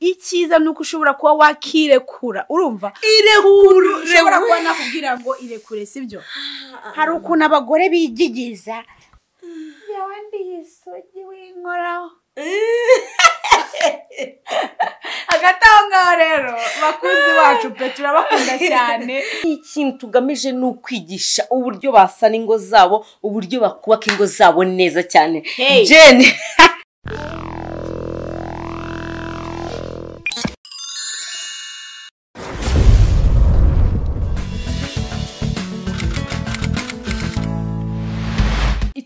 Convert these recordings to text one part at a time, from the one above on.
icyiza nuko ushobora kuba wakirekura urumva irekure ushobora kuba nakubwira ngo irekure sibyo hari ukuntu abagore bigigiza yawandi yisogi winkoraho agatanga rero bakunzi bacu pe turabakunda cyane ikintu tugamije ni ukwigisha uburyo basana ingo zabo uburyo bakubaka ingo zabo neza cyane Jane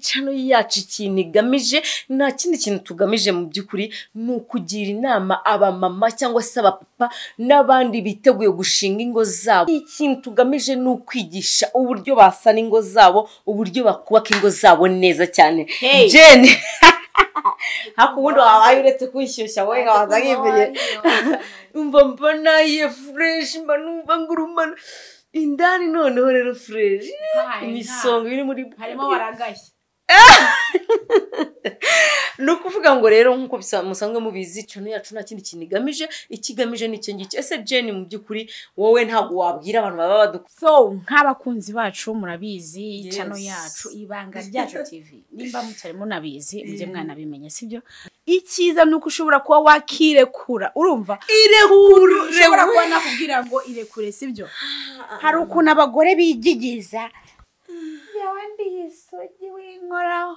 channel yacu ikintu igamije nta kindi kintu tugamije mu byukuri ni ukugira inama abamama cyangwa se abapapa n'abandi biteguye gushinga ingo zabo ikintu tugamije ni ukwigisha uburyo basana ingo zabo uburyo bakubaka ingo zabo neza cyane Jane hakubundi wabaye uretse kwishyushya wowe ngabanza nk'imbere umva mbona ye fresh mba numva ngurumana indani noneho rero fresh imisonga iri muri harimo baragashye no kuvuga ngo rero nkuko musanzwe mubizi channel yacu nta kindi kintu igamije ikigamije n'icyo ngicyo ese Jane mu byukuri wowe ntago wabwira abantu baba so nk'abakunzi bacu murabizi channel yacu ibanga ryacu TV nimba mutari munabizi muje mwana bimenye sibyo icyiza nuko ushobora kuba wakirekura urumva irekure ushobora kuba nakubwira ngo irekure sibyo hari ukuntu abagore bigigiza yawandi yisogi winkoraho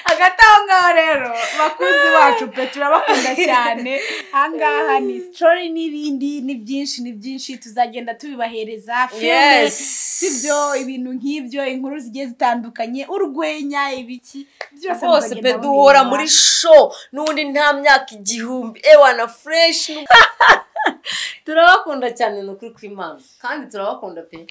agatanga rero bakunzi bacu pe turabakunda cyane angaha ni story nibindi ni byinshi tuzagenda tubibahereza filme sibyo ibintu nk'ibyo inkuru zigiye zitandukanye urwenya ibiki byose bose pe duhora muri show nundi nta myaka igihumbi ewana fresh turabakunda cyane no kuri kw'Imana kandi turabakunda pe